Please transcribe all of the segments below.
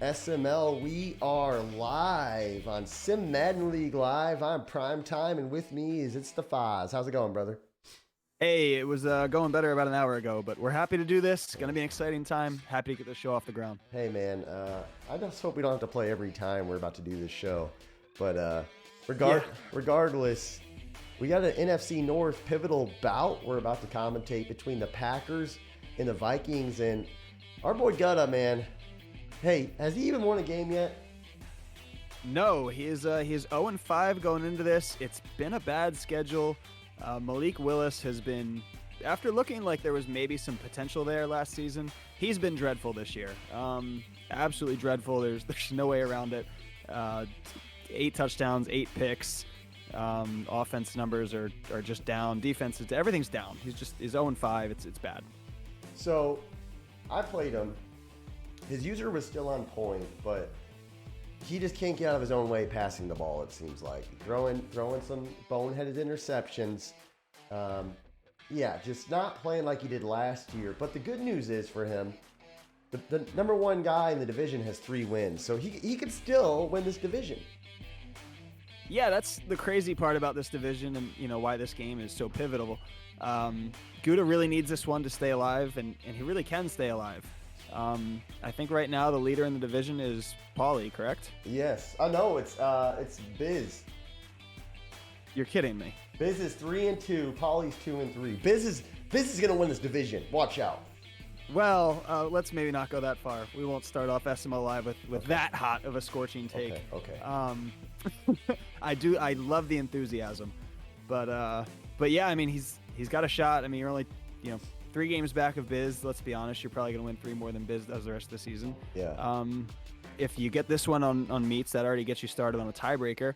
SML. We are live on Sim Madden League Live. I'm Prime Time, and with me it's the Foz. How's it going, brother? Hey, it was going better about an hour ago, but we're happy to do this. It's going to be an exciting time. Happy to get the show off the ground. Hey, man. I just hope we don't have to play every time we're about to do this show. But regardless, we got an NFC North pivotal bout we're about to commentate between the Packers and the Vikings. And our boy Gutta, man. Hey, has he even won a game yet? No, he is 0-5 going into this. It's been a bad schedule. Malik Willis has been, after looking like there was maybe some potential there last season, he's been dreadful this year. Absolutely dreadful. There's no way around it. 8 touchdowns, 8 picks. Offense numbers are just down. Defense, everything's down. He's 0-5. It's bad. So, I played him. His user was still on point, but he just can't get out of his own way passing the ball, it seems like. Throwing some boneheaded interceptions. Just not playing like he did last year. But the good news is for him, the number one guy in the division has 3 wins. So he could still win this division. Yeah, that's the crazy part about this division and, why this game is so pivotal. Gouda really needs this one to stay alive, and he really can stay alive. I think right now the leader in the division is Paulie, correct? Yes. Oh no, it's Biz. You're kidding me. Biz is 3-2. Paulie's 2-3. Biz is gonna win this division. Watch out. Well, let's maybe not go that far. We won't start off SML Live with that hot of a scorching take. Okay. I love the enthusiasm, but yeah, I mean he's got a shot. I mean you're only 3 games back of Biz. Let's be honest, you're probably going to win 3 more than Biz does the rest of the season. Yeah. If you get this one on meets, that already gets you started on a tiebreaker.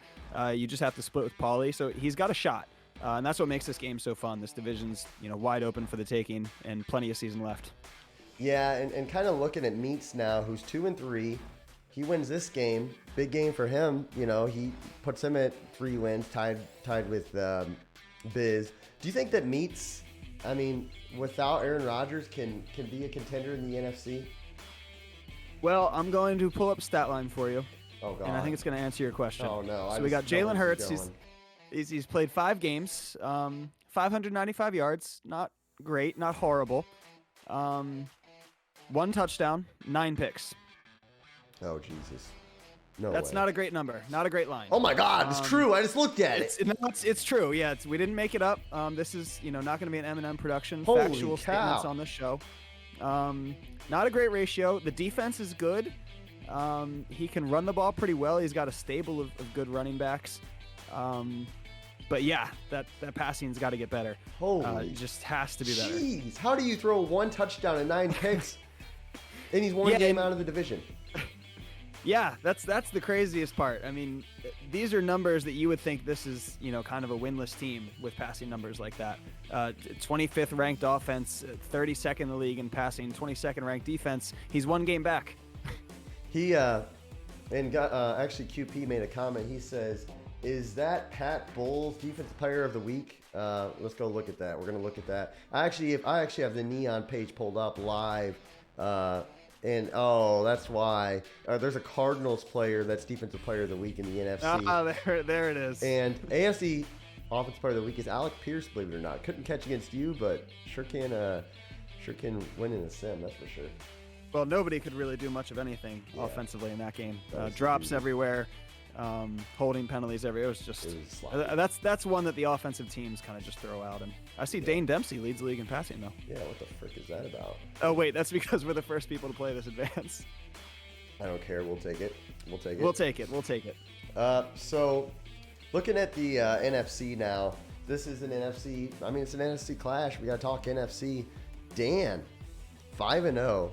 You just have to split with Paulie, so he's got a shot. And that's what makes this game so fun. This division's wide open for the taking and plenty of season left. Yeah, and kind of looking at meets now, who's 2-3. He wins this game. Big game for him. He puts him at 3 wins, tied with Biz. Do you think that meets, without Aaron Rodgers, can be a contender in the NFC? Well, I'm going to pull up stat line for you. Oh, God. And I think it's going to answer your question. Oh, no. So we got Jalen Hurts. He's played 5 games, 595 yards. Not great, not horrible. 1 touchdown, 9 picks. Oh, Jesus. No That's way. Not a great number. Not a great line. Oh, my God. It's true. I just looked at it. It's true. Yeah, we didn't make it up. This is, not going to be an M&M production. Holy Factual cow. statements on the show. Not a great ratio. The defense is good. He can run the ball pretty well. He's got a stable of good running backs. But yeah, that passing's got to get better. Holy. It just has to be better. Jeez. How do you throw 1 touchdown and 9 picks and he's 1 game out of the division? Yeah, that's the craziest part. I mean, these are numbers that you would think this is, kind of a winless team with passing numbers like that. 25th ranked offense, 32nd in the league in passing, 22nd ranked defense. He's 1 game back. He actually QP made a comment. He says, "Is that Pat Bowles Defensive Player of the Week?" Let's go look at that. We're gonna look at that. I actually have the Neon page pulled up live. And that's why there's a Cardinals player that's Defensive Player of the Week in the NFC. There it is. And AFC Offensive Player of the Week is Alec Pierce, believe it or not. Couldn't catch against you, but sure can win in a sim, that's for sure. Well, nobody could really do much of anything offensively in that game. Drops everywhere, holding penalties everywhere. It was that's one that the offensive teams kind of just throw out. And I see Dane Dempsey leads the league in passing though. Yeah, what the frick is that about? Oh wait, that's because we're the first people to play this advance. I don't care. We'll take it. We'll take it. So, looking at the NFC now, this is an NFC. It's an NFC clash. We got to talk NFC. Dan, 5-0.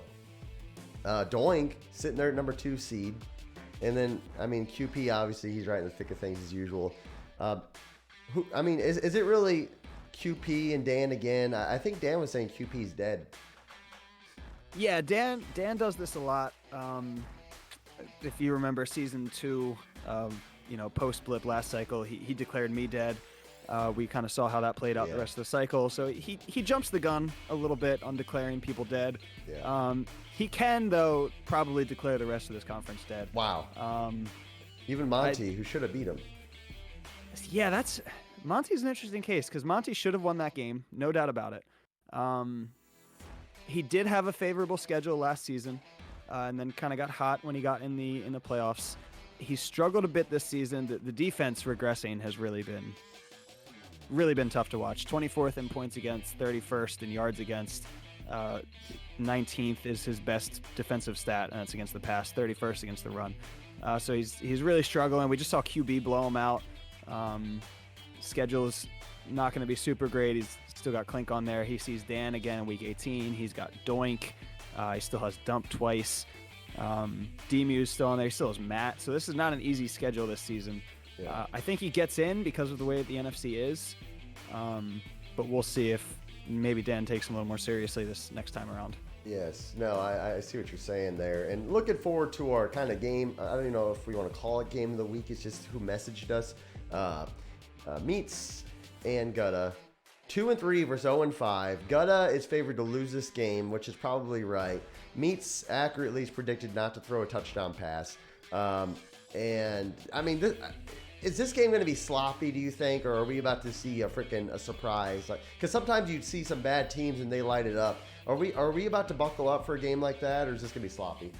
Doink sitting there at number 2 seed. And then, QP, obviously, he's right in the thick of things as usual. Is it really QP and Dan again? I think Dan was saying QP's dead. Yeah, Dan does this a lot. If you remember season 2, post-blip last cycle, he declared me dead. We kind of saw how that played out Yeah. the rest of the cycle. So he jumps the gun a little bit on declaring people dead. Yeah. He can, though, probably declare the rest of this conference dead. Wow. Even Monty, who should have beat him. Yeah, Monty's an interesting case because Monty should have won that game, no doubt about it. He did have a favorable schedule last season, and then kind of got hot when he got in the playoffs. He struggled a bit this season. The defense regressing has really been tough to watch. 24th in points against, 31st in yards against. 19th is his best defensive stat, and that's against the pass. 31st against the run. So he's really struggling. We just saw QB blow him out. Schedule is not going to be super great. He's still got Clink on there. He sees Dan again in week 18. He's got Doink. He still has Dump twice. Demu's still on there. He still has Matt. So this is not an easy schedule this season. Yeah. I think he gets in because of the way that the NFC is. But we'll see if maybe Dan takes him a little more seriously this next time around. Yes. No, I see what you're saying there. And looking forward to our kind of game. I don't even know if we want to call it game of the week. It's just who messaged us. Meats and Gutta. 2-3 versus 0-5. Gutta is favored to lose this game, which is probably right. Meats accurately is predicted not to throw a touchdown pass. And, I mean, is this game going to be sloppy, do you think? Or are we about to see a surprise? Because sometimes you see some bad teams and they light it up. Are we about to buckle up for a game like that, or is this going to be sloppy?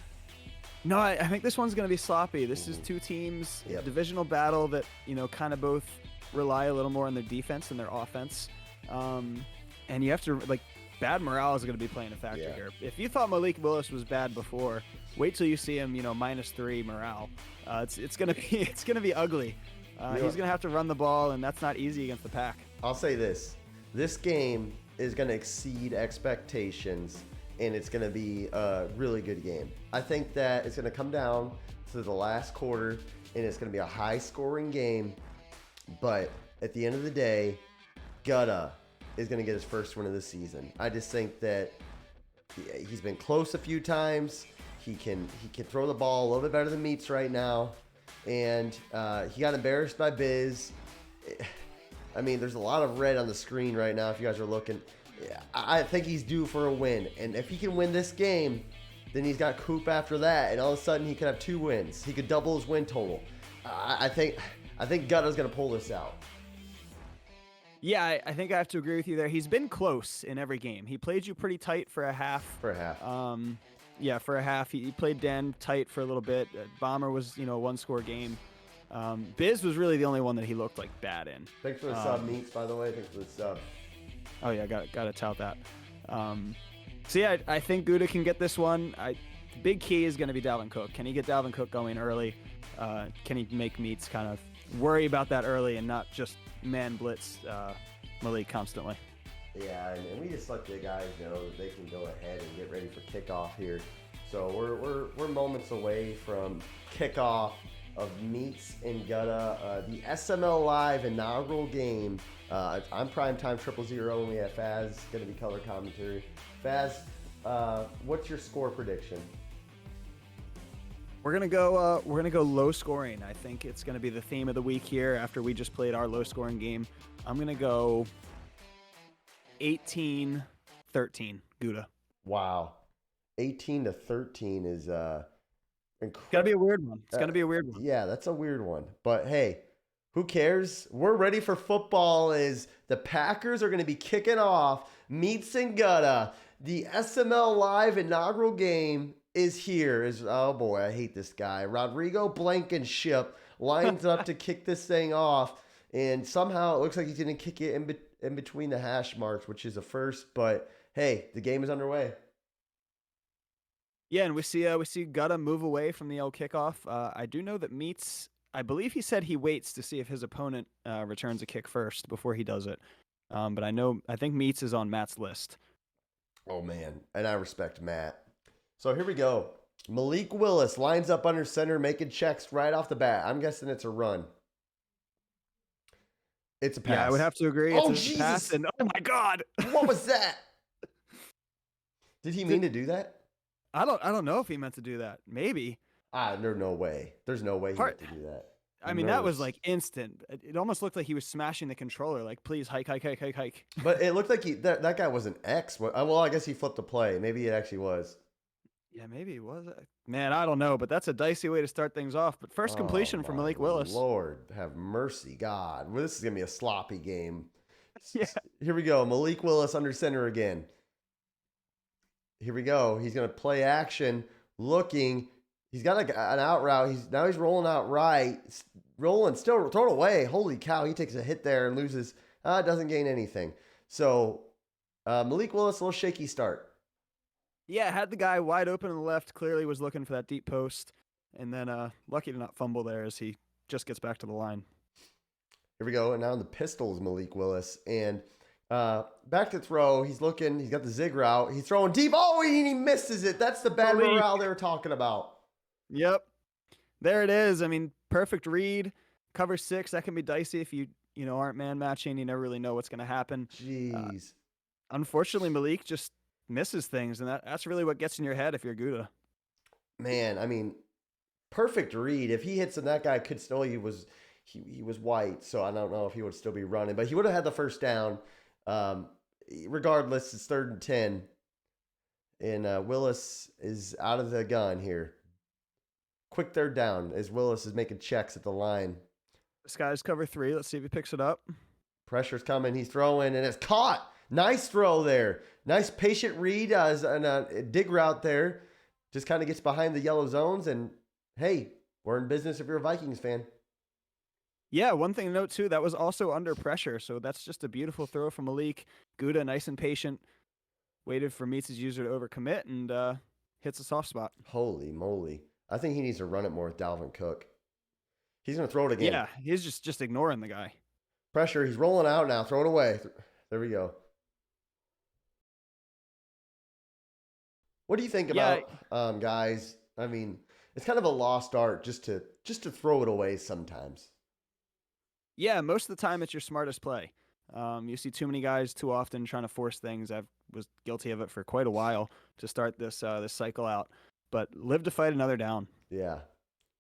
No, I think this one's going to be sloppy. This is two teams, divisional battle that, kind of both rely a little more on their defense than their offense. And you have to, bad morale is going to be playing a factor here. If you thought Malik Willis was bad before, wait till you see him, -3 morale. It's going to be ugly. He's going to have to run the ball, and that's not easy against the Pack. I'll say this. This game is going to exceed expectations, and it's going to be a really good game. I think that it's going to come down to the last quarter, and it's going to be a high-scoring game. But at the end of the day, Gutta is going to get his first win of the season. I just think that he's been close a few times. He can throw the ball a little bit better than Meats right now. And he got embarrassed by Biz. I mean, there's a lot of red on the screen right now if you guys are looking. I think he's due for a win. And if he can win this game, then he's got Coop after that. And all of a sudden, he could have 2 wins. He could double his win total. I think Gutta's going to pull this out. Yeah, I think I have to agree with you there. He's been close in every game. He played you pretty tight for a half. For a half. For a half. He played Dan tight for a little bit. Bomber was, a 1-score game. Biz was really the only one that he looked bad in. Thanks for the sub, Meats, by the way. Thanks for the sub. Oh, yeah, got to tout that. I think Gouda can get this one. The big key is going to be Dalvin Cook. Can he get Dalvin Cook going early? Can he make Meats kind of worry about that early and not just man blitz Malik constantly? Yeah, and we just let the guys know that they can go ahead and get ready for kickoff here. So we're moments away from kickoff of Meats and Gutta, the SML Live inaugural game. I'm Primetime 000, and we have Faz going to be color commentary. Faz, what's your score prediction? We're gonna go low scoring. I think it's gonna be the theme of the week here. After we just played our low scoring game, I'm gonna go 18-13 Gouda. Wow, 18-13 is incredible. It's gotta be a weird one. It's gonna be a weird one. Yeah, that's a weird one. But hey, who cares? We're ready for football. Is the Packers are gonna be kicking off Meats and Gutta. The SML Live inaugural game is here. Oh boy, I hate this guy. Rodrigo Blankenship lines up to kick this thing off, and somehow it looks like he's going to kick it in between the hash marks, which is a first. But hey, the game is underway. Yeah, and we see Gutta move away from the old kickoff. I do know that Meats, I believe he said he waits to see if his opponent returns a kick first before he does it. But I think Meats is on Matt's list. Oh man, and I respect Matt. So here we go. Malik Willis lines up under center, making checks right off the bat. I'm guessing it's a run. It's a pass. Yeah, I would have to agree. Oh, it's a pass. And oh my God, what was that? Did he mean to do that? I don't know if he meant to do that. Maybe. There's no way. There's no way he meant to do that. I mean, that was nerves. like instant. It almost looked like he was smashing the controller. Like, please hike, hike, hike, hike, hike. But it looked like that guy was an X. Well, I guess he flipped the play. Maybe it actually was. Yeah, maybe it was. Man, I don't know, but that's a dicey way to start things off. But first Oh completion from my Malik Willis. Lord, have mercy, God. Well, this is gonna be a sloppy game. Yeah. Here we go. Malik Willis under center again. Here we go. He's gonna play action, looking. He's got an out route. He's rolling out right, rolling, still thrown away. Holy cow! He takes a hit there and loses. Doesn't gain anything. So Malik Willis, a little shaky start. Yeah, had the guy wide open on the left. Clearly was looking for that deep post, and then lucky to not fumble there as he just gets back to the line. Here we go. And now in the pistols, Malik Willis. And back to throw. He's looking. He's got the zig route. He's throwing deep. Oh, and he misses it. That's the bad morale they were talking about. Yep. There it is. I mean, perfect read. Cover 6. That can be dicey if you aren't man matching. You never really know what's going to happen. Jeez. Unfortunately, Malik just misses things, and that's really what gets in your head if you're Gouda. Man, I mean, perfect read. If he hits him, that guy could still. He was white, so I don't know if he would still be running, but he would have had the first down. Regardless, it's 3rd and 10, and Willis is out of the gun here. Quick 3rd down as Willis is making checks at the line. This guy's cover 3. Let's see if he picks it up. Pressure's coming. He's throwing, and it's caught. Nice throw there. Nice patient read and a dig route there. Just kind of gets behind the yellow zones, and hey, we're in business if you're a Vikings fan. Yeah, one thing to note too, that was also under pressure, so that's just a beautiful throw from Malik. Gouda, nice and patient, waited for Meets' user to overcommit and hits a soft spot. Holy moly. I think he needs to run it more with Dalvin Cook. He's going to throw it again. Yeah, he's just ignoring the guy. Pressure. He's rolling out now. Throw it away. There we go. What do you think about guys? I mean, it's kind of a lost art just to throw it away sometimes. Yeah, most of the time it's your smartest play. You see too many guys too often trying to force things. I was guilty of it for quite a while to start this cycle out, but live to fight another down. Yeah,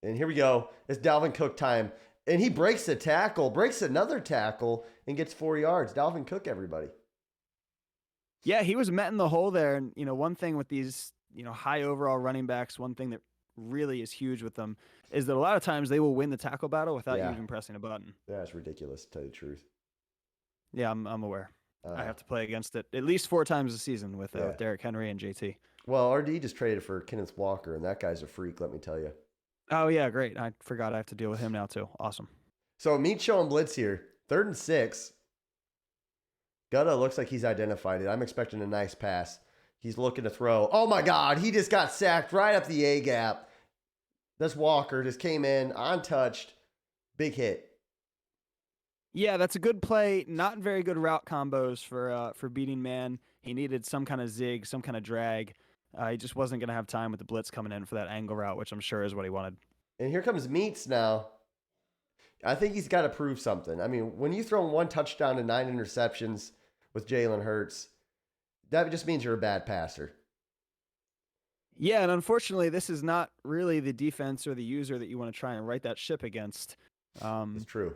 and here we go. It's Dalvin Cook time, and he breaks a tackle, breaks another tackle, and gets 4 yards. Dalvin Cook, everybody. Yeah, he was met in the hole there, and one thing with these high overall running backs, one thing that really is huge with them is that a lot of times they will win the tackle battle without you even pressing a button. Yeah, it's ridiculous, to tell you the truth. Yeah, I'm aware. I have to play against it at least 4 times a season with Derrick Henry and JT. Well, RD just traded for Kenneth Walker, and that guy's a freak, let me tell you. Oh, yeah, great. I forgot I have to deal with him now, too. Awesome. So, Meat showing blitz here. 3rd and 6. Gutta looks like he's identified it. I'm expecting a nice pass. He's looking to throw. Oh, my God. He just got sacked right up the A-gap. This Walker just came in, untouched. Big hit. Yeah, that's a good play. Not very good route combos for beating man. He needed some kind of zig, some kind of drag. He just wasn't going to have time with the blitz coming in for that angle route, which I'm sure is what he wanted. And here comes Meats now. I think he's got to prove something. I mean, when you throw 1 touchdown and 9 interceptions with Jalen Hurts, that just means you're a bad passer. Yeah, and unfortunately, this is not really the defense or the user that you want to try and right that ship against. It's true.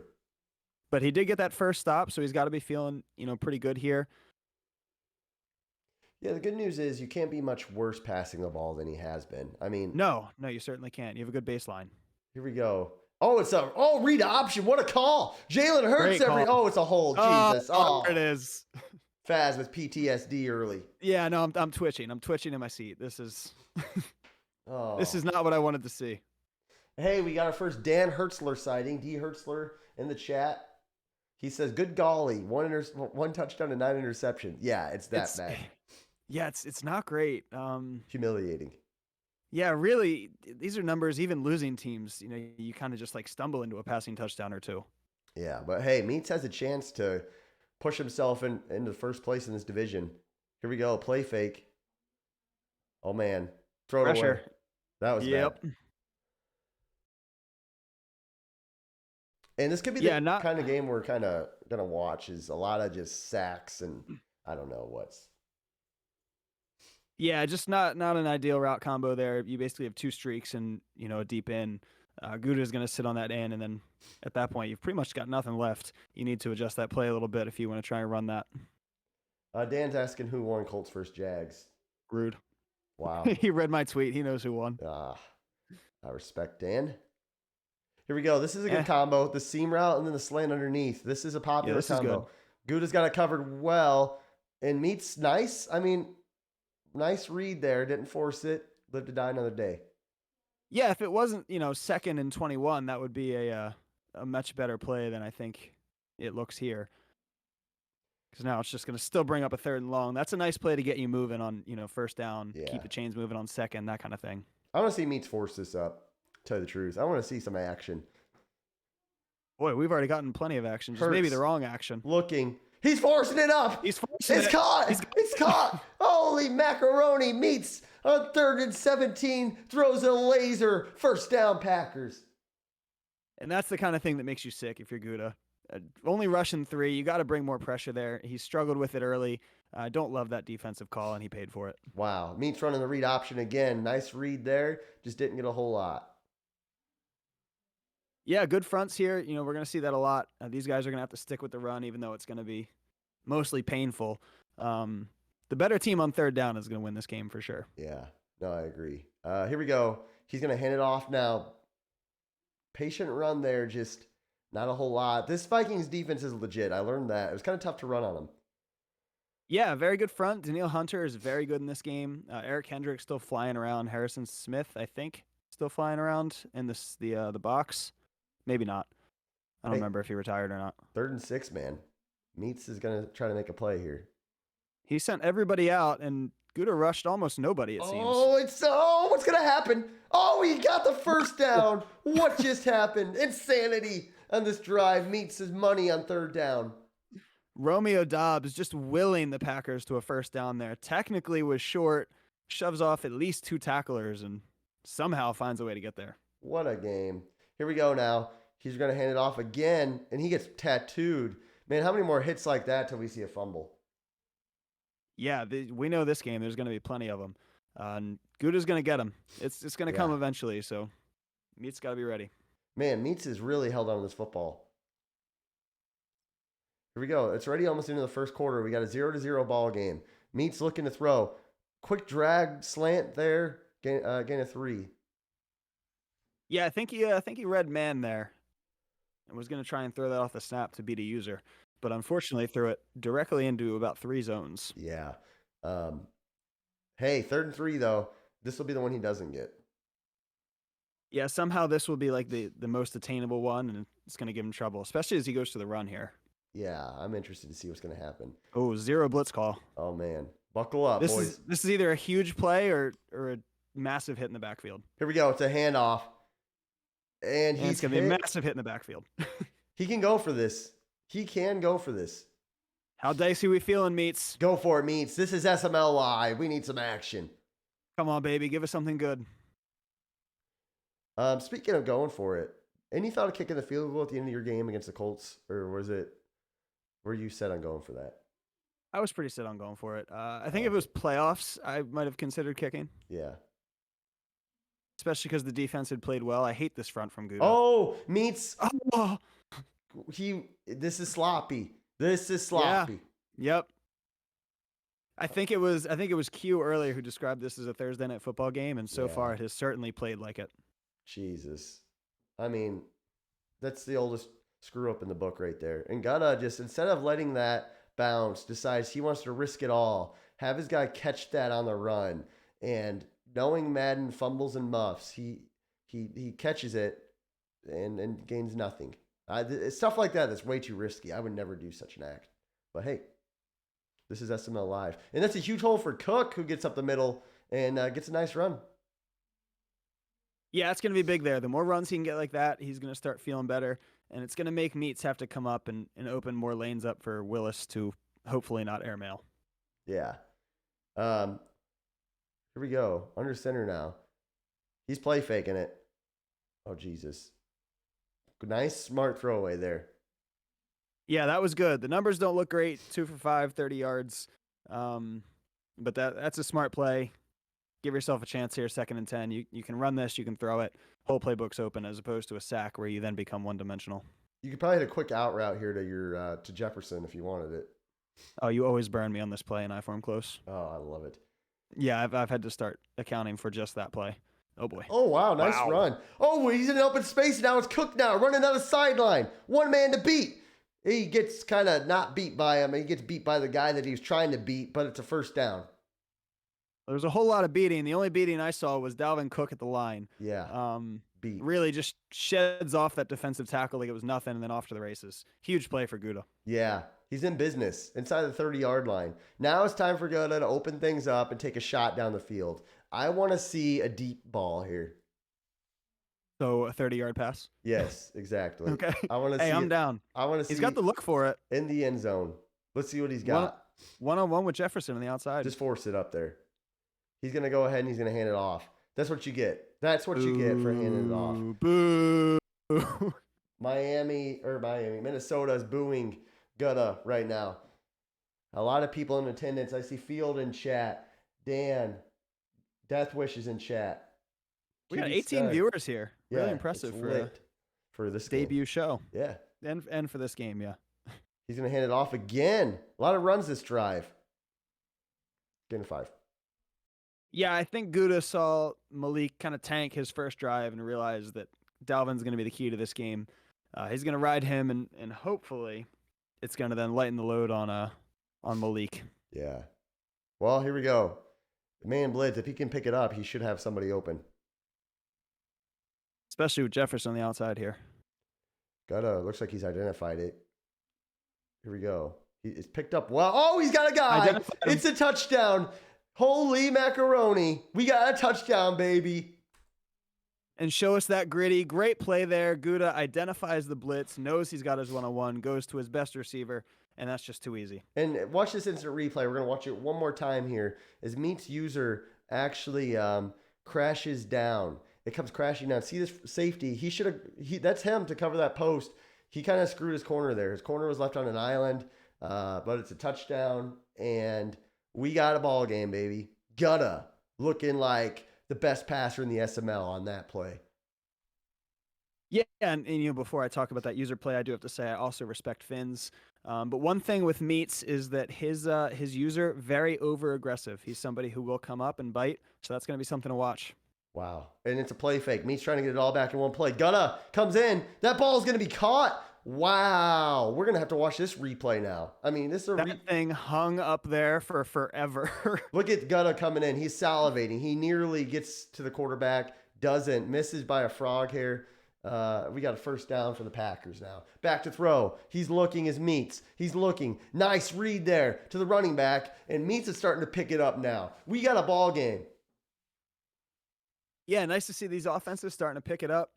But he did get that first stop, so he's got to be feeling, pretty good here. Yeah, the good news is you can't be much worse passing the ball than he has been. I mean, no, you certainly can't. You have a good baseline. Here we go. Oh, read option. What a call. Jalen Hurts it's a hold. Jesus. Oh, there it is. Faz with PTSD early. Yeah, no, I'm twitching. I'm twitching in my seat. This is this is not what I wanted to see. Hey, we got our first Dan Hertzler sighting. D Hertzler in the chat. He says, "Good golly, 1 touchdown and 9 interceptions." Yeah, it's bad. Yeah, it's not great. Humiliating. Yeah, really, these are numbers. Even losing teams, you kind of just like stumble into a passing touchdown or 2. Yeah, but hey, Meats has a chance to push himself into first place in this division. Here we go, play fake. Oh man, throw it away. That was bad. And this could be the kind of game we're kind of gonna watch. Is a lot of just sacks and I don't know what's. Yeah, just not an ideal route combo there. You basically have 2 streaks and a deep in. Gouda is going to sit on that end, and then at that point, you've pretty much got nothing left. You need to adjust that play a little bit if you want to try and run that. Dan's asking who won Colts versus Jags. Rude. Wow. He read my tweet. He knows who won. I respect Dan. Here we go. This is a good combo. The seam route and then the slant underneath. This is a popular combo. Gouda's got it covered well. And Meat's nice. I mean, nice read there. Didn't force it. Live to die another day. Yeah, if it wasn't, 2nd and 21, that would be a much better play than I think it looks here. Because now it's just going to still bring up a 3rd and long. That's a nice play to get you moving on, first down, keep the chains moving on 2nd, that kind of thing. I want to see Meats force this up, to tell you the truth. I want to see some action. Boy, we've already gotten plenty of action. Just maybe the wrong action. Looking. He's forcing it up. He's forcing it. It's caught. It's caught. Holy macaroni. Meats on 3rd and 17. Throws a laser. First down, Packers. And that's the kind of thing that makes you sick if you're Gouda. Only rushing 3. You got to bring more pressure there. He struggled with it early. I don't love that defensive call, and he paid for it. Wow. Meats running the read option again. Nice read there. Just didn't get a whole lot. Yeah, good fronts here. We're going to see that a lot. These guys are going to have to stick with the run, even though it's going to be mostly painful. The better team on 3rd down is going to win this game for sure. Yeah, no, I agree. Here we go. He's going to hand it off now. Patient run there, just not a whole lot. This Vikings defense is legit. I learned that. It was kind of tough to run on them. Yeah, very good front. Daniil Hunter is very good in this game. Eric Hendricks still flying around. Harrison Smith, I think, still flying around in the box. Maybe not. I don't remember if he retired or not. 3rd and 6, man. Meats is going to try to make a play here. He sent everybody out, and Gouda rushed almost nobody, it seems. What's going to happen? Oh, he got the first down. What just happened? Insanity on this drive. Meats his money on 3rd down. Romeo Dobbs just willing the Packers to a first down there. Technically was short, shoves off at least 2 tacklers, and somehow finds a way to get there. What a game. Here we go now. He's going to hand it off again, and he gets tattooed. Man, how many more hits like that till we see a fumble? Yeah, we know this game. There's going to be plenty of them. And Gouda's going to get them. It's going to come eventually, so Meats got to be ready. Man, Meats has really held on to this football. Here we go. It's already almost into the first quarter. We got a 0-0 ball game. Meats looking to throw. Quick drag slant there. Gain a 3. Yeah, I think he read man there and was going to try and throw that off the snap to beat a user, but unfortunately threw it directly into about 3 zones. Yeah. Hey, 3rd and 3 though. This will be the one he doesn't get. Yeah, somehow this will be like the most attainable one, and it's going to give him trouble, especially as he goes to the run here. Yeah, I'm interested to see what's going to happen. Oh, 0 blitz call. Oh man, buckle up, boys. This is either a huge play or a massive hit in the backfield. Here we go. It's a handoff. And it's going to be a massive hit in the backfield. He can go for this. He can go for this. How dicey we feeling, Meats? Go for it, Meats. This is SML Live. We need some action. Come on, baby. Give us something good. Speaking of going for it, any thought of kicking the field goal at the end of your game against the Colts? Or were you set on going for that? I was pretty set on going for it. I think if it was playoffs, I might have considered kicking. Yeah. Especially because the defense had played well. I hate this front from Gouda. Oh, Meats. Oh. This is sloppy. This is sloppy. Yeah. Yep. I think it was Q earlier who described this as a Thursday night football game, and so far it has certainly played like it. Jesus. I mean, that's the oldest screw up in the book right there. And Gouda just, instead of letting that bounce, decides he wants to risk it all, have his guy catch that on the run, and knowing Madden fumbles and muffs, he catches it and gains nothing. It's stuff like that that's way too risky. I would never do such an act. But hey, this is SML Live. And that's a huge hole for Cook, who gets up the middle and gets a nice run. Yeah, it's going to be big there. The more runs he can get like that, he's going to start feeling better. And it's going to make Meats have to come up and open more lanes up for Willis to hopefully not airmail. Yeah. Here we go. Under center now. He's play faking it. Oh, Jesus. Nice, smart throwaway there. Yeah, that was good. The numbers don't look great. 2 for 5, 30 yards. But that's a smart play. give yourself a chance here, 2nd and 10. You can run this, you can throw it. Whole playbook's open as opposed to a sack where you then become one-dimensional. You could probably hit a quick out route here to your to Jefferson if you wanted it. Oh, you always burn me on this play in I form close. Oh, I love it. Yeah, I've had to start accounting for just that play. Oh boy. Oh wow, nice run. Oh, he's in open space now. It's Cook now, running down the sideline. One man to beat. He gets kind of not beat by him. He gets beat by the guy that he was trying to beat, but it's a first down. There's a whole lot of beating. The only beating I saw was Dalvin Cook at the line. Yeah. Beat. Really just sheds off that defensive tackle like it was nothing, and then off to the races. Huge play for Gouda. Yeah, he's in business inside the 30-yard line. Now it's time for Gouda to open things up and take a shot down the field. I want to see a deep ball here. So a 30-yard pass? Yes, exactly. Okay. I want to see. Hey, I'm down. I want to see. He's got the look for it. In the end zone. Let's see what he's got. One-on-one with Jefferson on the outside. Just force it up there. He's going to go ahead and he's going to hand it off. That's what you get. That's what you get for handing it off. Boo. Minnesota is booing Gouda right now. A lot of people in attendance. I see Field in chat. Dan, Death Wishes in chat. We got 18 viewers here. Yeah, really impressive for this debut show. Yeah. And for this game, yeah. He's going to hand it off again. A lot of runs this drive. Gain of 5. Yeah, I think Gouda saw Malik kind of tank his first drive and realized that Dalvin's going to be the key to this game. He's going to ride him, and hopefully it's going to then lighten the load on Malik. Yeah. Well, here we go. The man blitz, if he can pick it up, he should have somebody open. Especially with Jefferson on the outside here. Looks like he's identified it. Here we go. It's picked up well. Oh, he's got a guy. It's a touchdown. Holy macaroni. We got a touchdown, baby. And show us that gritty. Great play there. Gouda identifies the blitz, knows he's got his one-on-one, goes to his best receiver, and that's just too easy. And watch this instant replay. We're going to watch it one more time here as Meat's user actually crashes down. It comes crashing down. See this safety? That's him to cover that post. He kind of screwed his corner there. His corner was left on an island, but it's a touchdown, and we got a ball game, baby. Gouda looking like the best passer in the SML on that play. Yeah, and before I talk about that user play, I do have to say I also respect Finn's. But one thing with Meats is that his user, very over-aggressive. He's somebody who will come up and bite, so that's going to be something to watch. Wow. And it's a play fake. Meats trying to get it all back in one play. Gouda comes in. That ball is going to be caught. Wow. We're going to have to watch this replay now. I mean, this is that thing hung up there for forever. Look at Gouda coming in. He's salivating. He nearly gets to the quarterback. Doesn't. Misses by a frog here. We got a first down for the Packers now. Back to throw. He's looking as Meats. He's looking. Nice read there to the running back. And Meats is starting to pick it up now. We got a ball game. Yeah, nice to see these offenses starting to pick it up.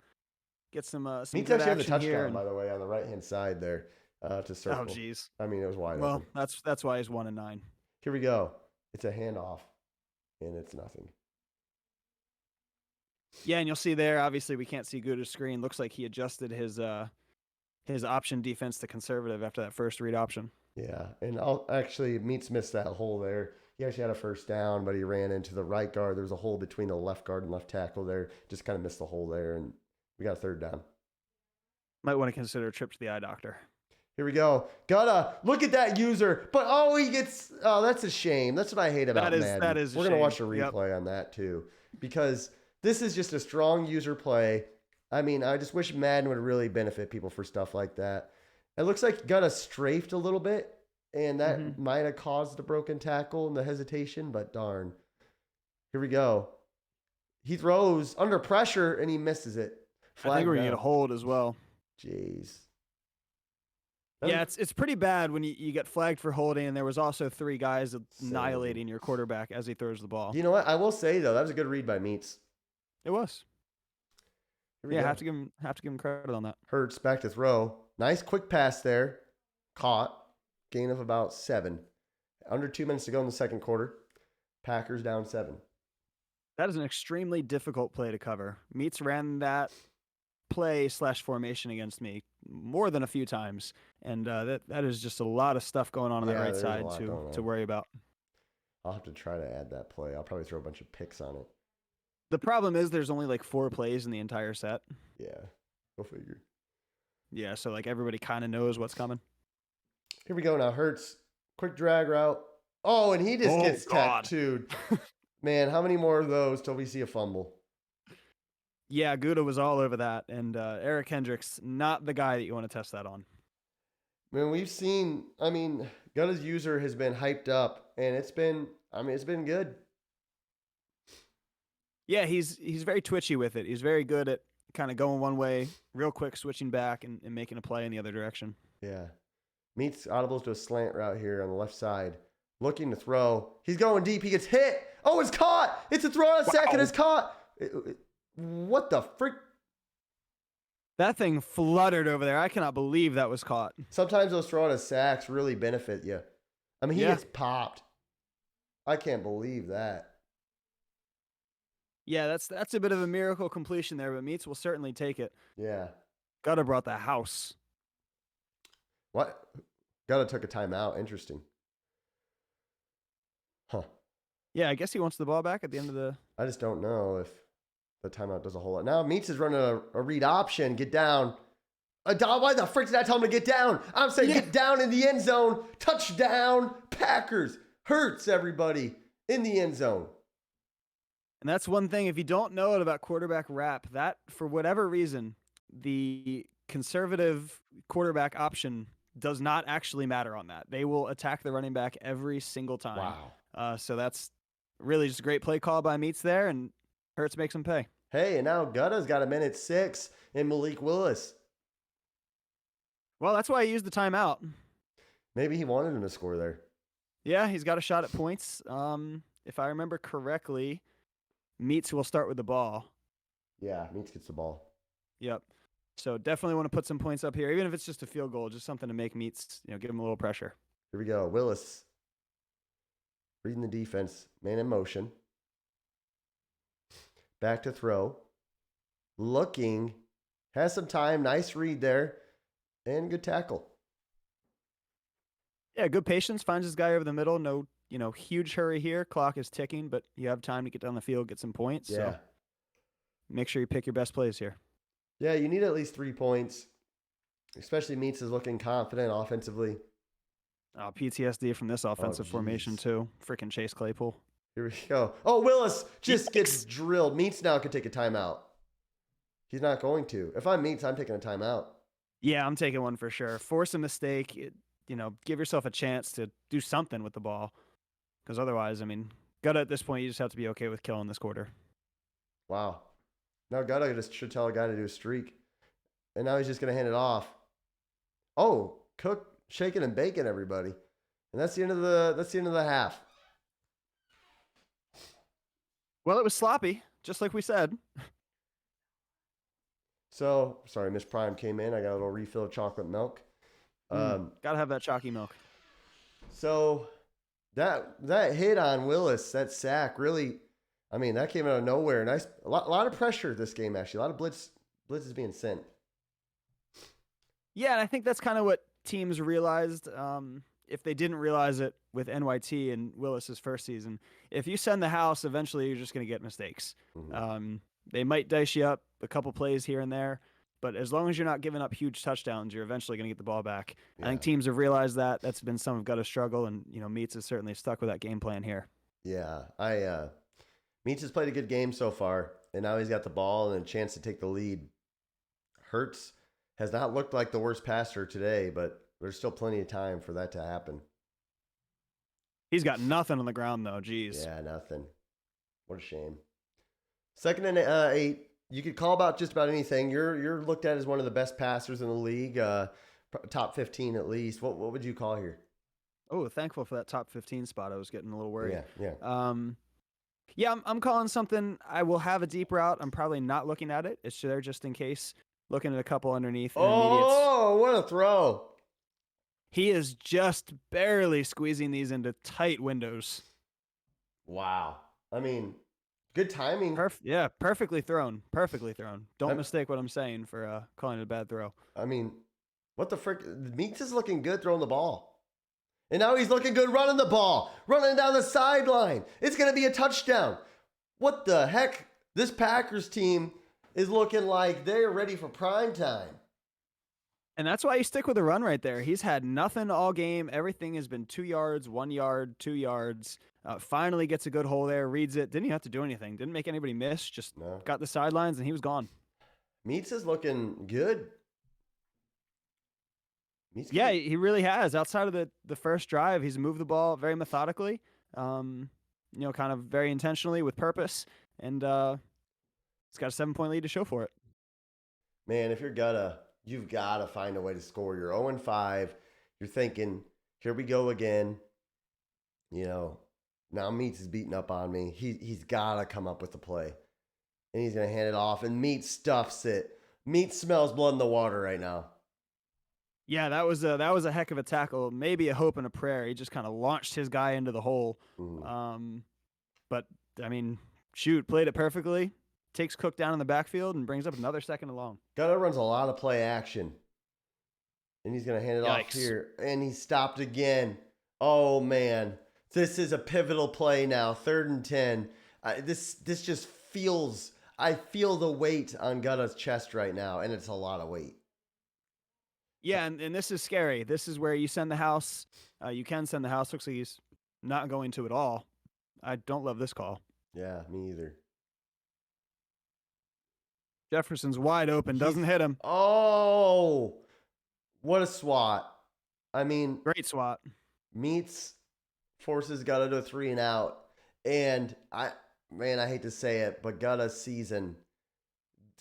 Get some Meats good actually had the touchdown, here. by the way, on the right-hand side there to circle. Oh, jeez. I mean, it was wide open. Well, that's why he's 1-9. Here we go. It's a handoff, and it's nothing. Yeah, and you'll see there, obviously, we can't see Gouda's screen. Looks like he adjusted his option defense to conservative after that first read option. Yeah, and Meats missed that hole there. He actually had a first down, but he ran into the right guard. There was a hole between the left guard and left tackle there. Just kind of missed the hole there, and we got a third down. Might want to consider a trip to the eye doctor. Here we go. Gouda, look at that user. But, he gets – that's a shame. That's what I hate about Madden. That is a We're going to watch a shame. replay on that too because this is just a strong user play. I mean, I just wish Madden would really benefit people for stuff like that. It looks like Gouda strafed a little bit, and that might have caused the broken tackle and the hesitation, but darn. Here we go. He throws under pressure, and he misses it. I think we're going to get a hold as well. Jeez. Yeah, it's pretty bad when you get flagged for holding, and there was also 3 guys annihilating your quarterback as he throws the ball. You know what? I will say, though, that was a good read by Meats. It was. Yeah, have to give him credit on that. Hurts back to throw. Nice quick pass there. Caught. Gain of about 7. Under 2 minutes to go in the second quarter. Packers down 7. That is an extremely difficult play to cover. Meats ran that play/formation against me more than a few times, and that is just a lot of stuff going on the right side to worry about. I'll have to try to add that play. I'll probably throw a bunch of picks on it. The problem is there's only like 4 plays in the entire set. Yeah, go figure. Yeah, so like everybody kind of knows what's coming. Here we go now. Hurts. Quick drag route. Oh, and he just gets tattooed. Man, how many more of those till we see a fumble? Yeah, Gouda was all over that. And Eric Hendricks, not the guy that you want to test that on. Man, we've seen, Gutta's user has been hyped up, and it's been good. Yeah, he's very twitchy with it. He's very good at kind of going one way, real quick, switching back and making a play in the other direction. Yeah. Meets audibles to a slant route here on the left side. Looking to throw. He's going deep. He gets hit. Oh, it's caught. It's a throw on a second. It's caught. What the frick? That thing fluttered over there. I cannot believe that was caught. Sometimes those throw on a sacks really benefit you. I mean, he gets popped. I can't believe that. Yeah, that's a bit of a miracle completion there, but Meats will certainly take it. Yeah. Gutta brought the house. What? Gutta took a timeout. Interesting. Huh. Yeah, I guess he wants the ball back at the end of the... I just don't know if the timeout does a whole lot. Now, Meats is running a read option. Get down. Why the frick did I tell him to get down? I'm saying get down in the end zone. Touchdown, Packers. Hurts, everybody, in the end zone. And that's one thing, if you don't know it about quarterback rap, that, for whatever reason, the conservative quarterback option does not actually matter on that. They will attack the running back every single time. Wow. So that's really just a great play call by Meats there, and Hurts makes him pay. Hey, and now Gutta's got a minute 6 in Malik Willis. Well, that's why he used the timeout. Maybe he wanted him to score there. Yeah, he's got a shot at points. If I remember correctly, Meats will start with the ball. Yeah, Meats gets the ball. Yep. So definitely want to put some points up here, even if it's just a field goal, just something to make Meats, give him a little pressure. Here we go. Willis. Reading the defense. Man in motion. Back to throw. Looking. Has some time. Nice read there. And good tackle. Yeah, good patience. Finds his guy over the middle. No, huge hurry here. Clock is ticking, but you have time to get down the field, get some points. Yeah. So make sure you pick your best plays here. Yeah, you need at least 3 points. Especially Meats is looking confident offensively. Oh, PTSD from this offensive formation too. Freaking Chase Claypool. Here we go. Oh, Willis just gets drilled. Meats now could take a timeout. He's not going to. If I'm Meats, I'm taking a timeout. Yeah, I'm taking one for sure. Force a mistake. Give yourself a chance to do something with the ball. Because otherwise, Gutta at this point, you just have to be okay with killing this quarter. Wow. Now Gutta just should tell a guy to do a streak. And now he's just going to hand it off. Oh, Cook shaking and baking everybody. And that's the end of the half. Well, it was sloppy, just like we said. So, sorry, Miss Prime came in. I got a little refill of chocolate milk. Gotta have that chalky milk. So that hit on Willis, that sack, really, that came out of nowhere. Nice, a lot of pressure this game, actually. A lot of blitzes being sent. Yeah, and I think that's kind of what teams realized. If they didn't realize it with NYT and Willis's first season, if you send the house, eventually you're just going to get mistakes. Mm-hmm. They might dice you up a couple plays here and there, but as long as you're not giving up huge touchdowns, you're eventually going to get the ball back. Yeah. I think teams have realized that. That's been some of Gutta's struggle, and Meats is certainly stuck with that game plan here. Yeah, Meats has played a good game so far, and now he's got the ball and a chance to take the lead. Hurts has not looked like the worst passer today, but there's still plenty of time for that to happen. He's got nothing on the ground, though. Jeez. Yeah, nothing. What a shame. 2nd and 8. You could call about just about anything. You're looked at as one of the best passers in the league, top 15 at least. What would you call here? Oh, thankful for that top 15 spot. I was getting a little worried. Yeah. Yeah, I'm calling something. I will have a deep route. I'm probably not looking at it. It's there just in case. Looking at a couple underneath. Oh, what a throw. He is just barely squeezing these into tight windows. Wow. Good timing. Perfectly thrown. Perfectly thrown. Don't mistake what I'm saying for calling it a bad throw. What the frick? Meats is looking good throwing the ball. And now he's looking good running the ball, running down the sideline. It's going to be a touchdown. What the heck? This Packers team is looking like they're ready for prime time. And that's why you stick with the run right there. He's had nothing all game. Everything has been 2 yards, 1 yard, 2 yards. Finally gets a good hole there, reads it. Didn't even have to do anything. Didn't make anybody miss. Just got the sidelines, and he was gone. Meats is looking good. Yeah, he really has. Outside of the first drive, he's moved the ball very methodically, kind of very intentionally with purpose, and he's got a 7-point lead to show for it. Man, if you've got to find a way to score. You're 0-5. You're thinking, here we go again. Now Meats is beating up on me. He's got to come up with a play. And he's going to hand it off, and Meats stuffs it. Meats smells blood in the water right now. Yeah, that was a heck of a tackle. Maybe a hope and a prayer. He just kind of launched his guy into the hole. But, played it perfectly. Takes Cook down in the backfield and brings up another second and long. Gunnar runs a lot of play action. And he's going to hand it off here. And he stopped again. Oh, man. This is a pivotal play now. 3rd and 10. This just feels... I feel the weight on Gutta's chest right now, and it's a lot of weight. Yeah, and this is scary. This is where you send the house. You can send the house. Looks like he's not going to at all. I don't love this call. Yeah, me either. Jefferson's wide open. Doesn't hit him. Oh, what a swat. Great swat. Meats forces Gutta to a 3 and out. And I hate to say it, but Gutta's season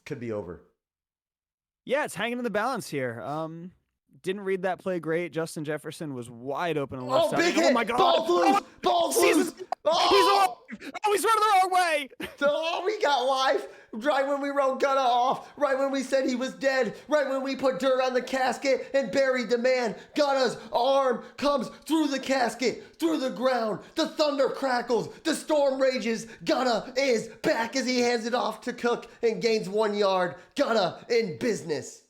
could be over. Yeah, it's hanging in the balance here. Didn't read that play great. Justin Jefferson was wide open on the left side. Big hit. Oh, my God. Ball's loose. He's running the wrong way. We got life right when we wrote Gutta off, right when we said he was dead, right when we put dirt on the casket and buried the man. Gutta's arm comes through the casket, through the ground. The thunder crackles. The storm rages. Gutta is back as he hands it off to Cook and gains 1 yard. Gutta in business.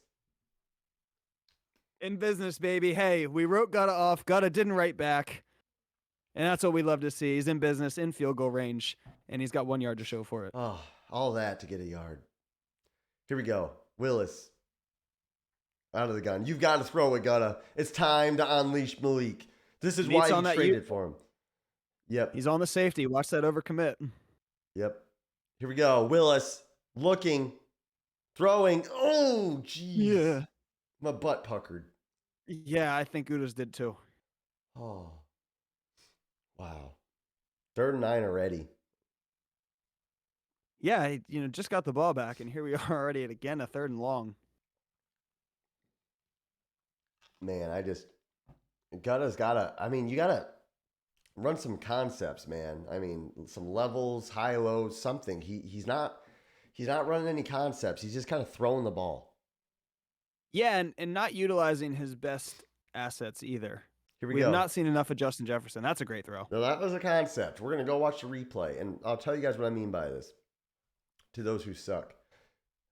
In business, baby. Hey, we wrote Gutta off. Gutta didn't write back. And that's what we love to see. He's in business, in field goal range, and he's got 1 yard to show for it. Oh, all that to get a yard. Here we go. Willis. Out of the gun. You've got to throw it, Gutta. It's time to unleash Malik. This is why you traded for him. Yep. He's on the safety. Watch that overcommit. Yep. Here we go. Willis looking, throwing. Oh, jeez. Yeah. My butt puckered. Yeah, I think Udas did too. Oh. Wow. 3rd and 9 already. Yeah, just got the ball back, and here we are already at, again, a 3rd and long. Man, Gutta's got to, you got to run some concepts, man. Some levels, high, lows, something. He's not running any concepts. He's just kind of throwing the ball. Yeah, and not utilizing his best assets either. Here we go. go. We've not seen enough of Justin Jefferson. That's a great throw. No, that was a concept. We're going to go watch the replay, and I'll tell you guys what I mean by this. To those who suck,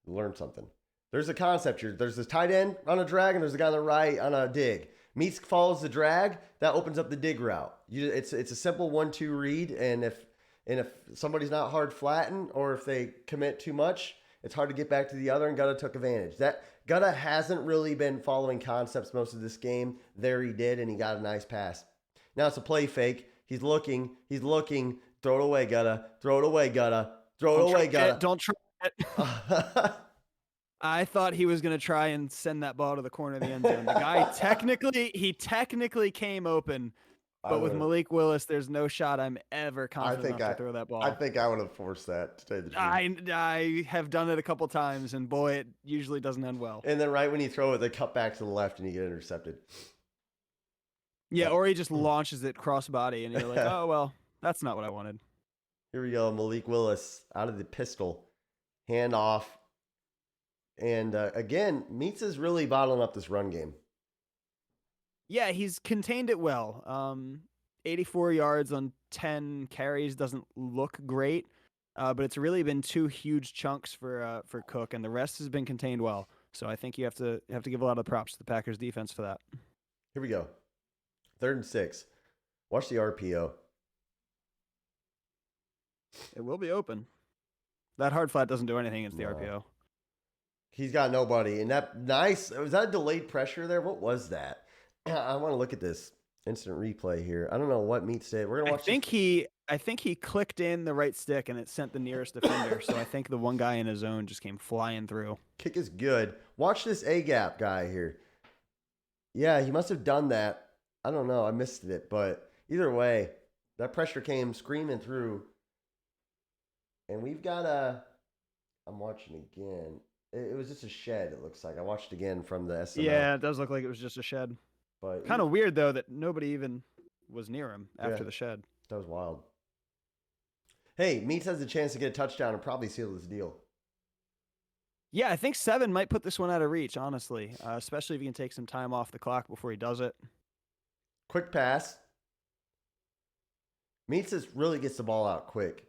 learn something. There's a concept here. There's this tight end on a drag, and there's a guy on the right on a dig. Meats follows the drag. That opens up the dig route. It's a simple 1-2 read, and if somebody's not hard flattened or if they commit too much, it's hard to get back to the other, and Gutta took advantage. Gutta hasn't really been following concepts most of this game. There he did, and he got a nice pass. Now it's a play fake. He's looking. Throw it away, Gutta. Throw it away, Gutta. Throw it away, Gutta. Don't try it. I thought he was going to try and send that ball to the corner of the end zone. The guy technically came open, but with Malik Willis, there's no shot I'm ever confident enough to throw that ball. I think I would have forced that, to tell you the truth. I have done it a couple times, and boy, it usually doesn't end well. And then right when you throw it, they cut back to the left and you get intercepted. Yeah, or he just launches it crossbody, and you're like, oh, well, that's not what I wanted. Here we go. Malik Willis out of the pistol. Hand off. And again, Meats is really bottling up this run game. Yeah, he's contained it well. 84 yards on 10 carries doesn't look great, but it's really been 2 huge chunks for Cook, and the rest has been contained well. So I think you have to give a lot of props to the Packers defense for that. Here we go. 3rd and 6. Watch the RPO. It will be open. That hard flat doesn't do anything against the No. RPO. He's got nobody. And that nice. Was that delayed pressure there? What was that? I want to look at this instant replay here. I don't know what Meats did. We're gonna watch. I think he clicked in the right stick and it sent the nearest defender. So I think the one guy in his zone just came flying through. Kick is good. Watch this A gap guy here. Yeah, he must have done that. I don't know. I missed it, but either way, that pressure came screaming through. And we've got a. I'm watching again. It was just a shed. It looks like I watched again from the SML. Yeah, it does look like it was just a shed. But kind of weird though that nobody even was near him after the shed. That was wild. Hey, Meats has a chance to get a touchdown and probably seal this deal. Yeah, I think 7 might put this one out of reach, honestly, especially if he can take some time off the clock before he does it. Quick pass. Meats just really gets the ball out quick.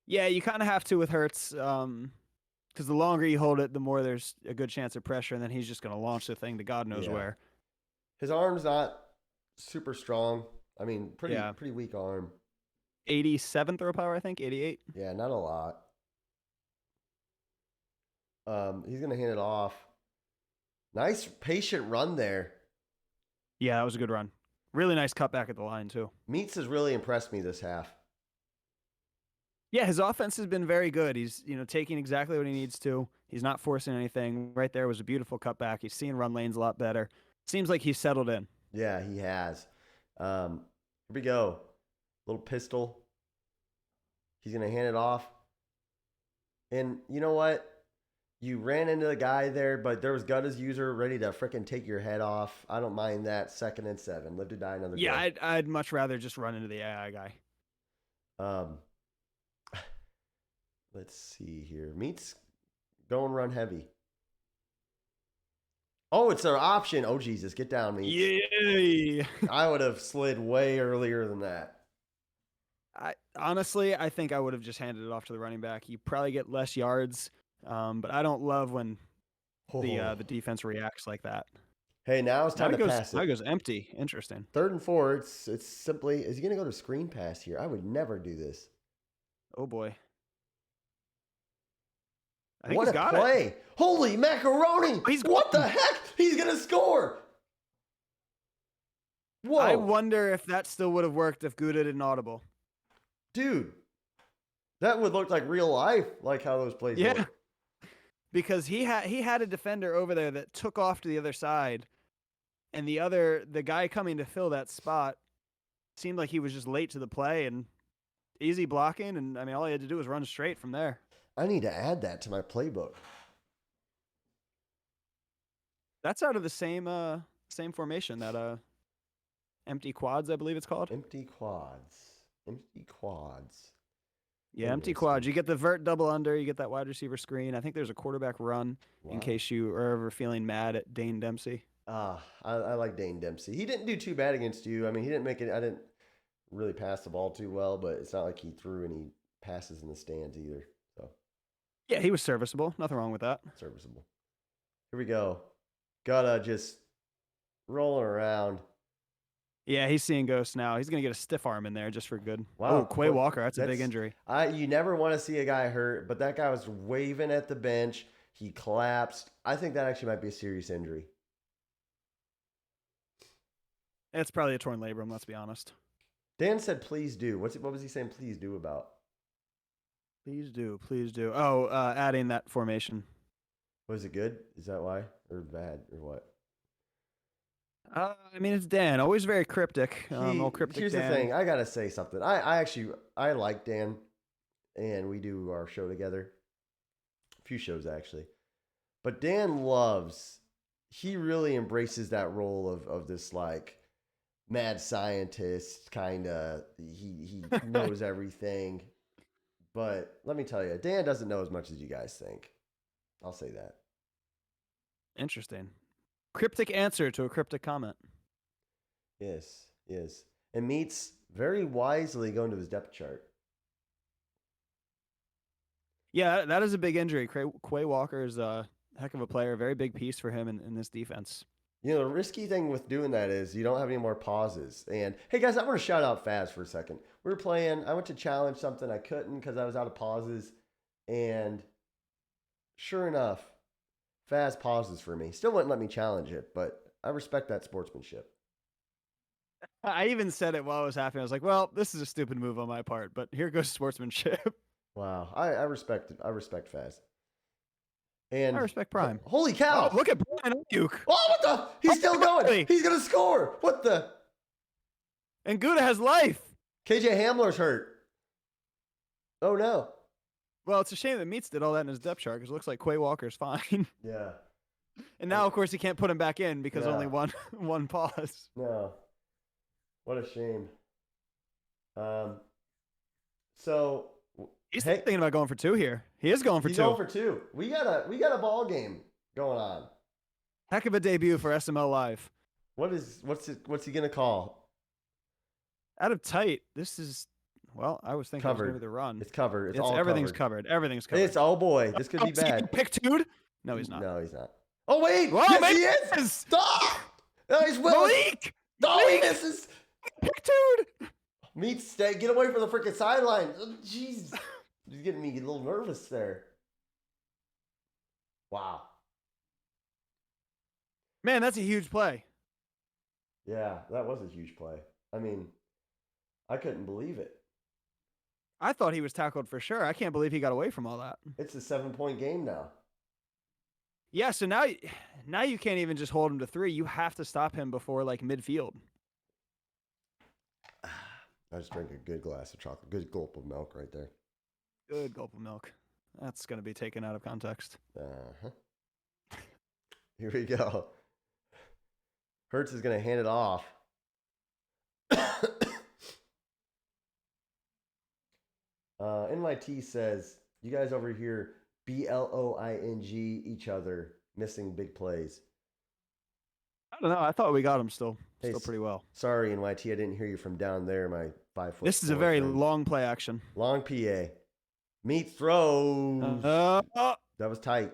Yeah, you kind of have to with Hurts, because the longer you hold it, the more there's a good chance of pressure, and then he's just going to launch the thing to God knows where. His arm's not super strong. I mean, pretty weak arm. 87 throw power, I think, 88. Yeah, not a lot. He's going to hand it off. Nice patient run there. Yeah, that was a good run. Really nice cutback at the line, too. Meats has really impressed me this half. Yeah, his offense has been very good. He's, taking exactly what he needs to. He's not forcing anything. Right there was a beautiful cutback. He's seeing run lanes a lot better. Seems like he's settled in. Yeah, he has. Here we go. Little pistol. He's going to hand it off. And you know what? You ran into the guy there, but there was Gutta's user ready to freaking take your head off. I don't mind that. 2nd and 7. Live to die another day. Yeah, I'd much rather just run into the AI guy. Let's see here. Meats going run heavy. Oh, it's our option. Oh, Jesus. Get down, Meats. Yay! I would have slid way earlier than that. Honestly, I think I would have just handed it off to the running back. You probably get less yards, but I don't love when the defense reacts like that. Hey, now it's time to pass it. Now it goes empty. Interesting. 3rd and 4. It's simply, is he going to go to screen pass here? I would never do this. Oh, boy. I think What he's got a play. it. Holy macaroni. What the heck? He's going to score. Whoa. I wonder if that still would have worked if Gouda didn't audible. Dude, that would look like real life, like how those plays work. Because he had a defender over there that took off to the other side, and the guy coming to fill that spot seemed like he was just late to the play and easy blocking, and I mean all he had to do was run straight from there. I need to add that to my playbook. That's out of the same formation, that empty quads, I believe it's called. Empty quads. Yeah, empty quads. You get the vert double under, you get that wide receiver screen. I think there's a quarterback run in case you are ever feeling mad at Dane Dempsey. I like Dane Dempsey. He didn't do too bad against you. I mean, he didn't make it. I didn't really pass the ball too well, but it's not like he threw any passes in the stands either. So yeah, he was serviceable. Nothing wrong with that. Serviceable. Here we go. Gotta just rolling around. Yeah, he's seeing ghosts now. He's going to get a stiff arm in there just for good. Wow. Oh, Quay Walker. That's a big injury. You never want to see a guy hurt, but that guy was waving at the bench. He collapsed. I think that actually might be a serious injury. It's probably a torn labrum, let's be honest. Dan said, please do. What was he saying please do about? Please do. Please do. Oh, adding that formation. Was it good? Is that why? Or bad? Or what? I mean, it's Dan. Always very cryptic. Cryptic here's Dan. The thing. I got to say something. I like Dan, and we do our show together. A few shows, actually. But Dan he really embraces that role of this, like, mad scientist kind of. He knows everything. But let me tell you, Dan doesn't know as much as you guys think. I'll say that. Interesting. Cryptic answer to a cryptic comment. Yes. And Meats very wisely going to his depth chart. Yeah, that is a big injury. Quay Walker is a heck of a player. Very big piece for him in this defense. You know, the risky thing with doing that is you don't have any more pauses. And hey, guys, I want to shout out Faz for a second. We were playing. I went to challenge something I couldn't because I was out of pauses, and sure enough, Faz pauses for me. Still wouldn't let me challenge it, but I respect that sportsmanship. I even said it while I was happening. I was like, well, this is a stupid move on my part, but here goes sportsmanship. Wow, I respect it. I respect Faz. I And respect Prime. holy Oh, cow! look at Brian Ayuk. Oh, what the? He's still going. Holy. He's gonna score. What the? And Gouda has life. KJ Hamler's hurt. Oh no. Well, it's a shame that Meats did all that in his depth chart because it looks like Quay Walker's fine. Yeah. And now, of course, he can't put him back in because Yeah. only one pause. No. What a shame. So He's thinking about going for 2 here. He is going for he's 2. going for 2. We got a ball game going on. Heck of a debut for SML Live. What's he gonna call? Out of tight. This is, well, I was thinking it was Covered. going to be the run. It's covered. It's all everything's covered. covered. Everything's covered. It's oh boy, this could be bad. Pick dude? No, he's not. No, he's not. Oh wait, Whoa, yes maybe he he is. is. Stop! Oh, he's Willis. Malik! No, he misses. Pick dude! Meat stay. Get away from the freaking sideline. Jeez, he's getting me a little nervous there. Wow. Man, that's a huge play. Yeah, that was a huge play. I mean, I couldn't believe it. I thought he was tackled for sure. I can't believe he got away from all that. It's a 7-point game now. Yeah, so now you can't even just hold him to 3. You have to stop him before like midfield. I just drank a good glass of chocolate, good gulp of milk right there. Good gulp of milk. That's going to be taken out of context. Uh-huh. Here we go. Hurts is going to hand it off. NYT says, you guys over here BLOING each other, missing big plays. I don't know. I thought we got him still Hey, pretty well. Sorry, NYT, I didn't hear you from down there, my 5 foot. This is a very long play action. Long PA. Meat throws. That was tight.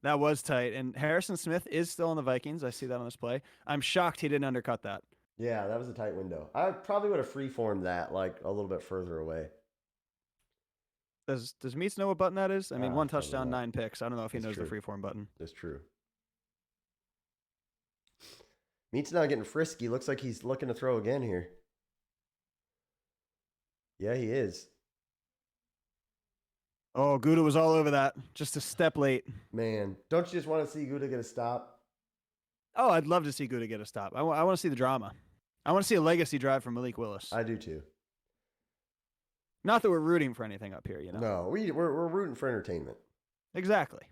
That was tight. And Harrison Smith is still in the Vikings. I see that on this play. I'm shocked he didn't undercut that. Yeah, that was a tight window. I probably would have freeformed that like a little bit further away. Does Meats know what button that is? I mean, 1 touchdown, know. 9 picks. I don't know if he knows true. the freeform button. That's true. Meat's now getting frisky. Looks like he's looking to throw again here. Yeah, he is. Oh, Gouda was all over that. Just a step late. Man, don't you just want to see Gouda get a stop? Oh, I'd love to see Gouda get a stop. I want to see the drama. I want to see a legacy drive from Malik Willis. I do too. Not that we're rooting for anything up here, you know. No, we're rooting for entertainment. Exactly.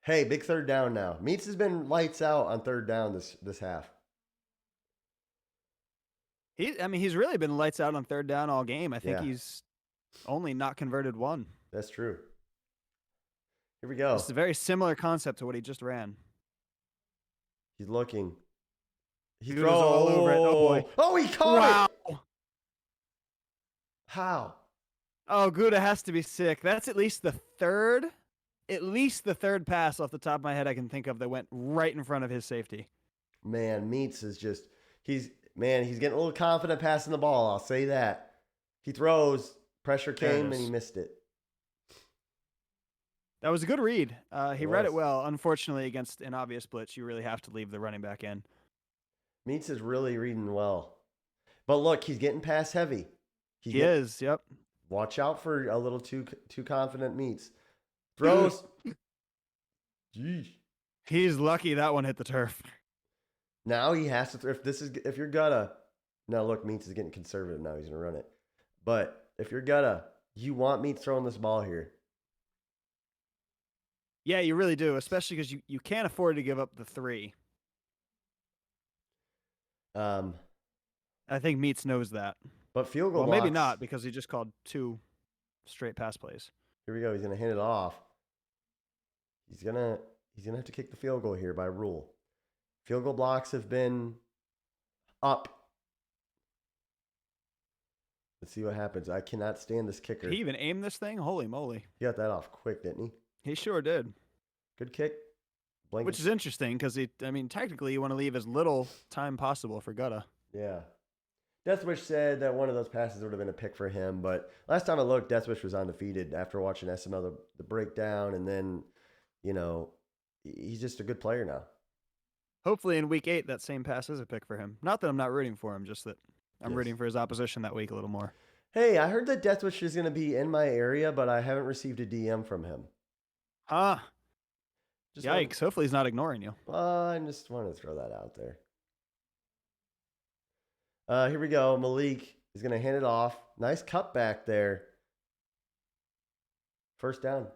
Hey, big third down now. Meats has been lights out on third down this half. He's really been lights out on third down all game. I think Yeah. he's only not converted 1. That's true. Here we go. It's a very similar concept to what he just ran. He's looking. He Gouda's throws all over it. Oh, boy. Oh, he caught it. Wow. How? Oh, Gouda has to be sick. That's at least the third pass off the top of my head I can think of that went right in front of his safety. Man, Meats is just he's getting a little confident passing the ball. I'll say that. He throws, pressure came, and he missed it. That was a good read. He read it well. Unfortunately, against an obvious blitz, you really have to leave the running back in. Meats is really reading well. But look, he's getting pass heavy. He is, yep. Watch out for a little too confident Meats. Throws. Jeez. He's lucky that one hit the turf. Now he has to. If you're gonna. Now look, Meats is getting conservative. Now he's gonna run it. But if you're gonna, you want Meats throwing this ball here. Yeah, you really do, especially because you can't afford to give up the 3. I think Meats knows that. But field goal. Well, blocks, maybe not because he just called 2 straight pass plays. Here we go. He's gonna hand it off. He's gonna have to kick the field goal here by rule. Field goal blocks have been up. Let's see what happens. I cannot stand this kicker. Did he even aim this thing? Holy moly. He got that off quick, didn't he? He sure did. Good kick. Which Blanket. is interesting because technically you want to leave as little time possible for Gutta. Yeah. Deathwish said that one of those passes would have been a pick for him, but last time I looked, Deathwish was undefeated after watching SML the breakdown, and then, you know, he's just a good player now. Hopefully in week 8 that same pass is a pick for him. Not that I'm not rooting for him, just that I'm Yes. rooting for his opposition that week a little more. Hey, I heard that Deathwish is going to be in my area, but I haven't received a DM from him. Huh. Just Yikes. Hopefully he's not ignoring you. I just want to throw that out there. Here we go. Malik is going to hand it off. Nice cutback there. First down.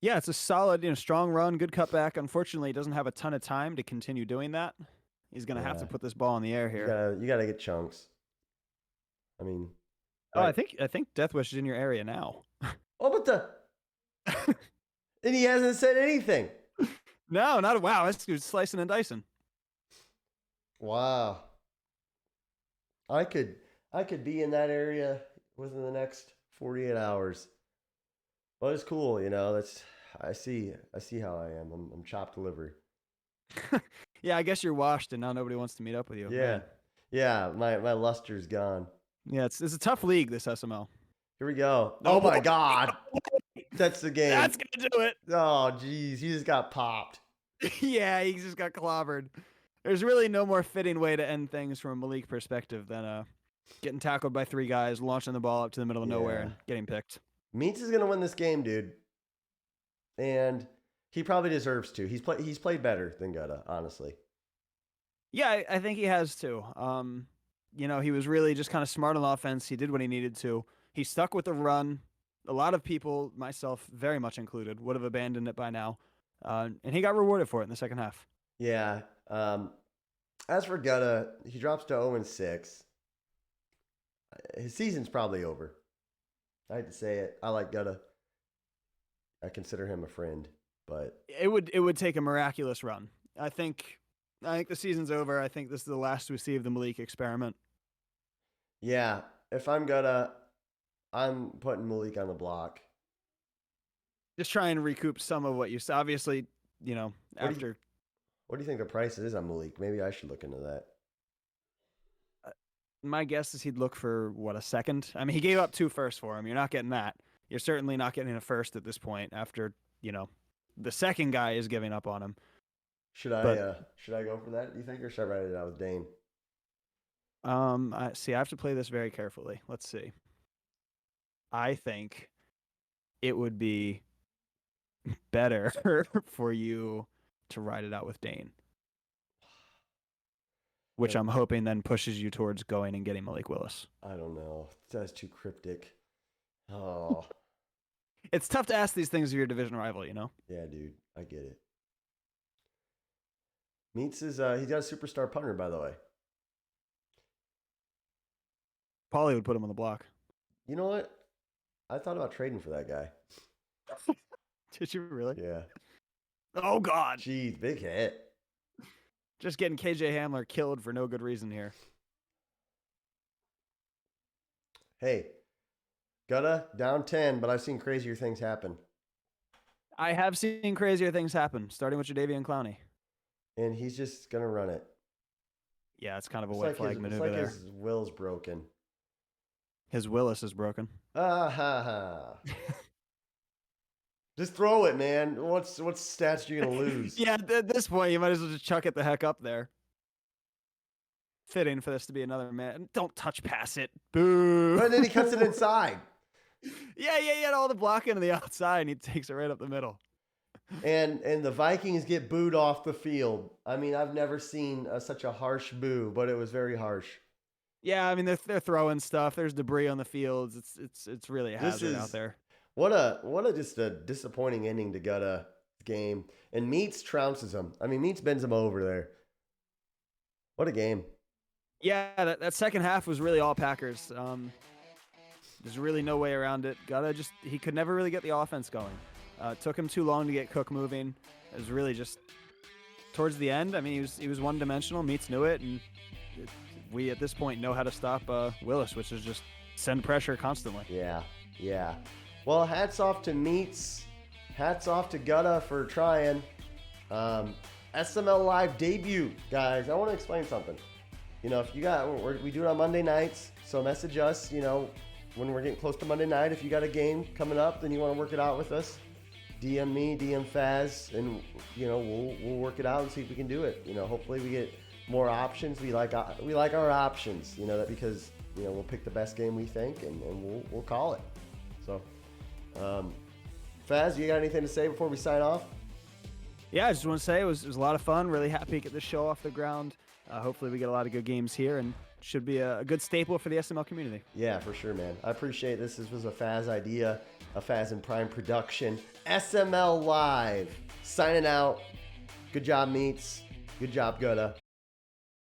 Yeah, it's a solid, strong run, good cutback. Unfortunately, he doesn't have a ton of time to continue doing that. He's going to have to put this ball in the air here. You gotta get chunks. I mean, oh, I think Deathwish is in your area now. Oh, but and he hasn't said anything. No, not wow. That's slicing and dicing. Wow. I could be in that area within the next 48 hours. Well, it's cool, I see how I am. I'm chopped liver. Yeah, I guess you're washed and now nobody wants to meet up with you. Yeah. Man. Yeah, my luster's gone. Yeah, it's a tough league, this SML. Here we go. Oh my God. That's the game. That's gonna do it. Oh geez, he just got popped. Yeah, he just got clobbered. There's really no more fitting way to end things from a Malik perspective than getting tackled by 3 guys, launching the ball up to the middle of nowhere and getting picked. Meats is gonna win this game, dude. And he probably deserves to. He's played better than Gutta, honestly. Yeah, I think he has too. He was really just kind of smart on offense. He did what he needed to. He stuck with the run. A lot of people, myself very much included, would have abandoned it by now. And he got rewarded for it in the second half. Yeah. As for Gutta, he drops to 0-6. His season's probably over. I hate to say it. I like Gutta. I consider him a friend, but it would take a miraculous run. I think the season's over. I think this is the last we see of the Malik experiment. Yeah, if I'm Gutta, I'm putting Malik on the block. Just try and recoup some of what you saw. Obviously, after. What do you think the price is on Malik? Maybe I should look into that. My guess is he'd look for, a second? I mean, he gave up 2 firsts for him. You're not getting that. You're certainly not getting a first at this point after, the second guy is giving up on him. Should I go for that, do you think, or should I write it out with Dane? I have to play this very carefully. Let's see. I think it would be better for you to ride it out with Dane. Which I'm hoping then pushes you towards going and getting Malik Willis. I don't know. That's too cryptic. Oh. It's tough to ask these things of your division rival, Yeah, dude. I get it. Meats is he's got a superstar punter, by the way. Paulie would put him on the block. You know what? I thought about trading for that guy. Did you really? Yeah. Oh God. Jeez, big hit. Just getting KJ Hamler killed for no good reason here. Hey, Gutta down 10, but I've seen crazier things happen. I have seen crazier things happen, starting with Jadeveon Clowney. And he's just going to run it. Yeah, it's kind of a white flag maneuver there. His will's broken. His Willis is broken. Ah ha ha. Just throw it, man. What stats are you going to lose? Yeah, at this point, you might as well just chuck it the heck up there. Fitting for this to be another man. Don't touch pass it. Boo. And then he cuts it inside. Yeah, he had all the blocking on the outside, and he takes it right up the middle. And the Vikings get booed off the field. I mean, I've never seen such a harsh boo, but it was very harsh. Yeah, I mean, they're throwing stuff. There's debris on the fields. It's really a hazard out there. What a just a disappointing ending to Gutta game. And Meats trounces him. I mean, Meats bends him over there. What a game. Yeah, that second half was really all Packers. There's really no way around it. He could never really get the offense going. It took him too long to get Cook moving. It was really just towards the end. I mean, he was one-dimensional. Meats knew it, and we at this point know how to stop Willis, which is just send pressure constantly. Yeah. Well, hats off to Meats. hats off to Gutta for trying. SML Live debut, guys. I want to explain something. You know, if you got, we do it on Monday nights, so message us, you know, when we're getting close to Monday night. If you got a game coming up, then you want to work it out with us, DM me, DM Faz, and, you know, we'll work it out and see if we can do it. You know, hopefully we get more options. We like our options, you know, that because, you know, we'll pick the best game we think and we'll call it. So, Faz, you got anything to say before we sign off? Yeah, I just want to say it was a lot of fun. Really happy to get this show off the ground. Hopefully we get a lot of good games here, and should be a good staple for the SML community. Yeah, for sure, man. I appreciate this. This was a Faz idea, a Faz and Prime production. SML Live. Signing out. Good job, Meats. Good job, Gutta.